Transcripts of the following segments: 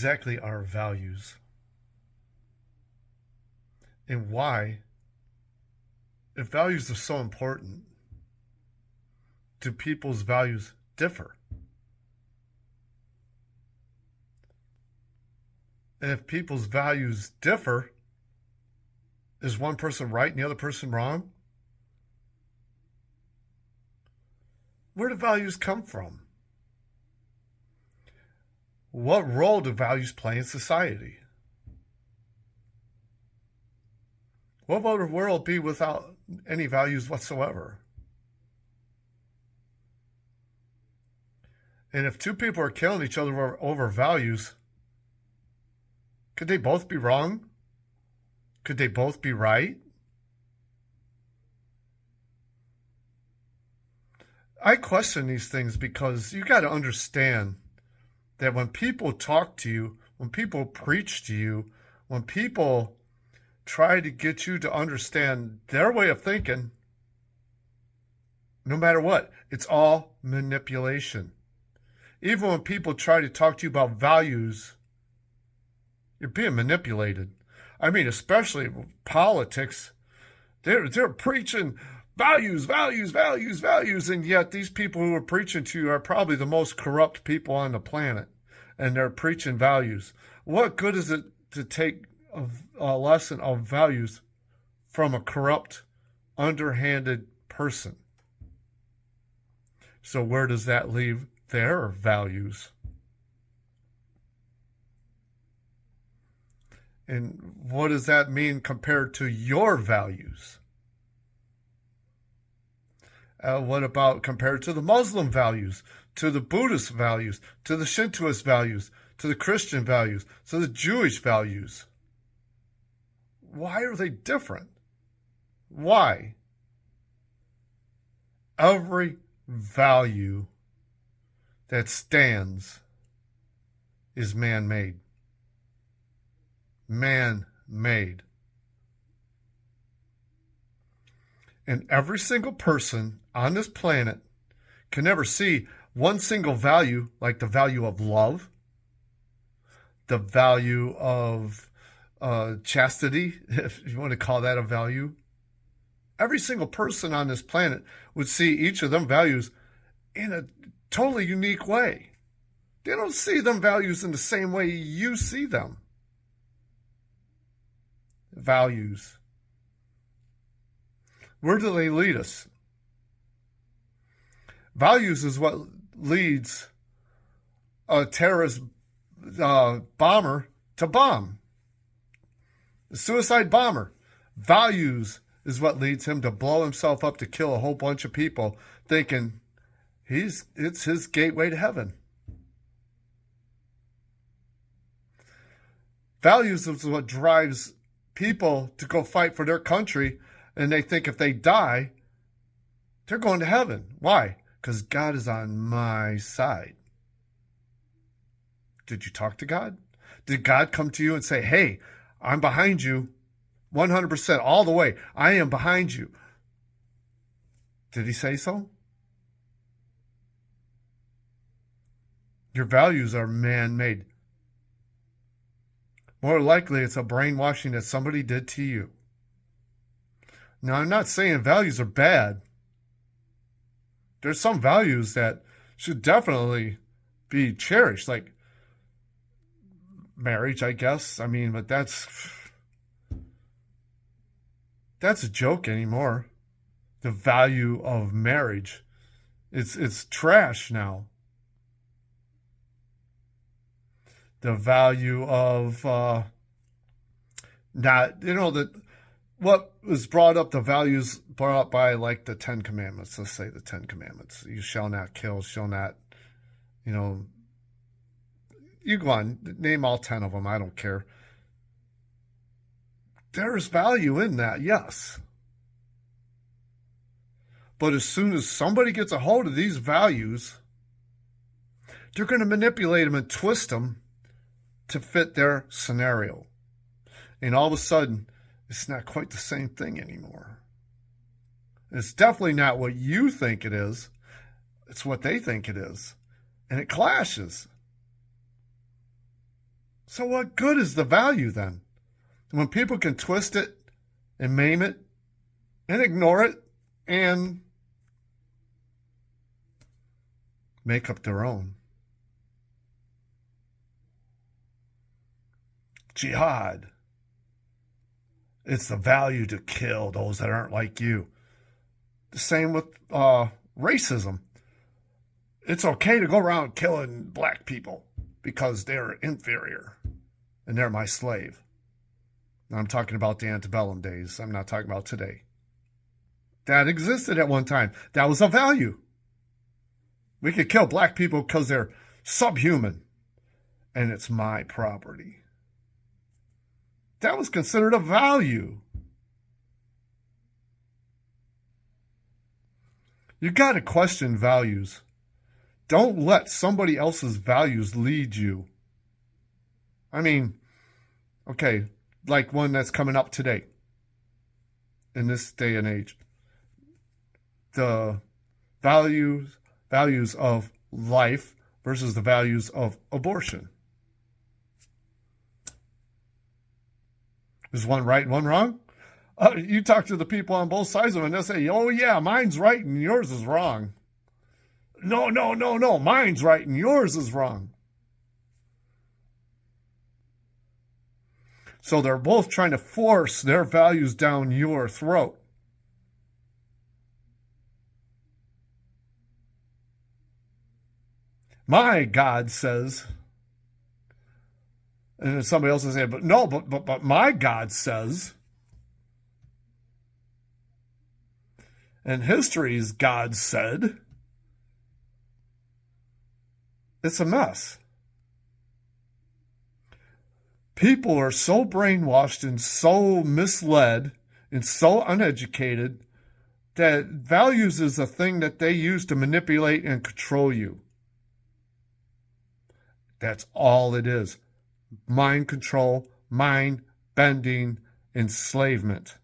exactly are values? And why, if values are so important, do people's values differ? And if people's values differ, is one person right and the other person wrong? Where do values come from? What role do values play in society? What would a world be without any values whatsoever? And if two people are killing each other over values, could they both be wrong? Could they both be right? I question these things because you got to understand that when people talk to you, when people preach to you, when people try to get you to understand their way of thinking, no matter what, it's all manipulation. Even when people try to talk to you about values, you're being manipulated. I mean, especially politics. They're preaching values, values, values, values, and yet these people who are preaching to you are probably the most corrupt people on the planet, and they're preaching values. What good is it to take a lesson of values from a corrupt, underhanded person? So where does that leave their values? And what does that mean compared to your values? What about compared to the Muslim values, to the Buddhist values, to the Shintoist values, to the Christian values, to the Jewish values? Why are they different? Why? Every value that stands is man-made. Man-made. And every single person on this planet can never see one single value, like the value of love, the value of chastity, if you want to call that a value. Every single person on this planet would see each of them values in a totally unique way. They don't see them values in the same way you see them. Values. Where do they lead us? Values is what leads a terrorist bomber to bomb. A suicide bomber. Values is what leads him to blow himself up to kill a whole bunch of people, thinking it's his gateway to heaven. Values is what drives people to go fight for their country, and they think if they die, they're going to heaven. Why? Because God is on my side. Did you talk to God? Did God come to you and say, hey, I'm behind you 100% all the way. I am behind you. Did he say so? Your values are man-made. More likely, it's a brainwashing that somebody did to you. Now, I'm not saying values are bad. There's some values that should definitely be cherished, like marriage, I guess. I mean, but that's a joke anymore. The value of marriage. It's trash now. The value of what was brought up, the values brought up by like the 10 Commandments. Let's say the 10 Commandments. You shall not kill, shall not, you go on, name all 10 of them. I don't care. There's value in that, yes. But as soon as somebody gets a hold of these values, they're going to manipulate them and twist them to fit their scenario. And all of a sudden, it's not quite the same thing anymore. It's definitely not what you think it is. It's what they think it is. And it clashes. So what good is the value then? When people can twist it and maim it and ignore it and make up their own. Jihad. It's the value to kill those that aren't like you. The same with racism. It's okay to go around killing black people because they're inferior and they're my slave. And I'm talking about the antebellum days. I'm not talking about today. That existed at one time. That was a value. We could kill black people because they're subhuman and it's my property. That was considered a value. You got to question values. Don't let somebody else's values lead you. I mean, okay, like one that's coming up today in this day and age. The values of life versus the values of abortion. Is one right and one wrong? You talk to the people on both sides of it and they'll say, oh yeah, mine's right and yours is wrong. No, mine's right and yours is wrong. So they're both trying to force their values down your throat. My God says, and then somebody else will say, but my God says, and history's God said, it's a mess. People are so brainwashed and so misled and so uneducated that values is a thing that they use to manipulate and control you. That's all it is. Mind control, mind bending, enslavement.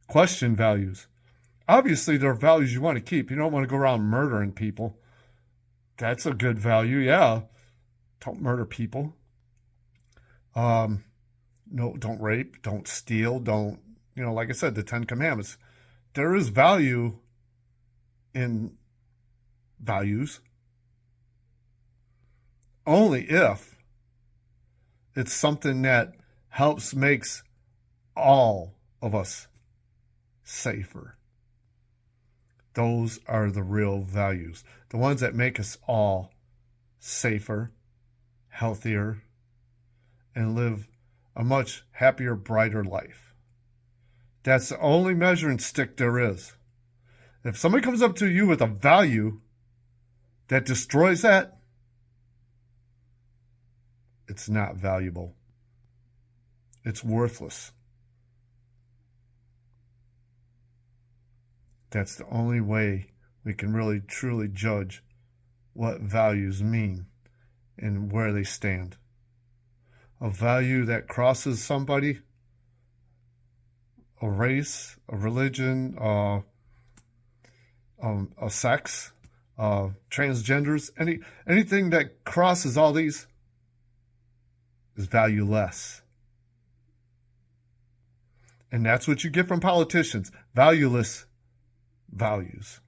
Question values. Obviously, there are values you want to keep. You don't want to go around murdering people. That's a good value, yeah. Don't murder people. No, don't rape, don't steal, don't, like I said, the 10 Commandments. There is value in values only if it's something that makes all of us safer. Those are the real values. The ones that make us all safer, healthier, and live a much happier, brighter life. That's the only measuring stick there is. If somebody comes up to you with a value that destroys that, it's not valuable. It's worthless. That's the only way we can really, truly judge what values mean and where they stand. A value that crosses somebody, a race, a religion, a sex, transgenders, anything that crosses all these is valueless. And that's what you get from politicians, valueless values.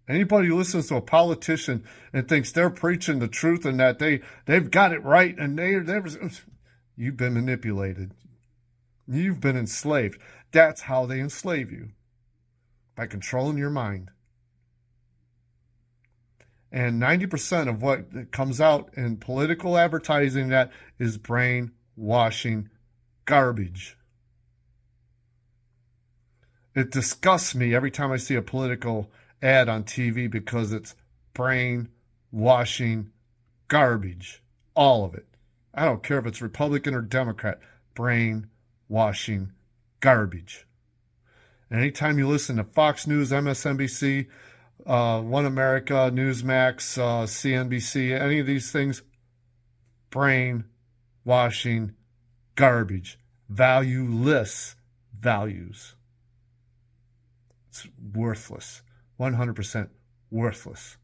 Anybody who listens to a politician and thinks they're preaching the truth and that they've got it right and you've been manipulated. You've been enslaved. That's how they enslave you, by controlling your mind. And 90% of what comes out in political advertising that is brainwashing garbage. It disgusts me every time I see a political ad on TV because it's brainwashing garbage. All of it. I don't care if it's Republican or Democrat. Brainwashing garbage. And anytime you listen to Fox News, MSNBC, One America, Newsmax, CNBC, any of these things, brainwashing garbage. Valueless values. It's worthless. 100% worthless.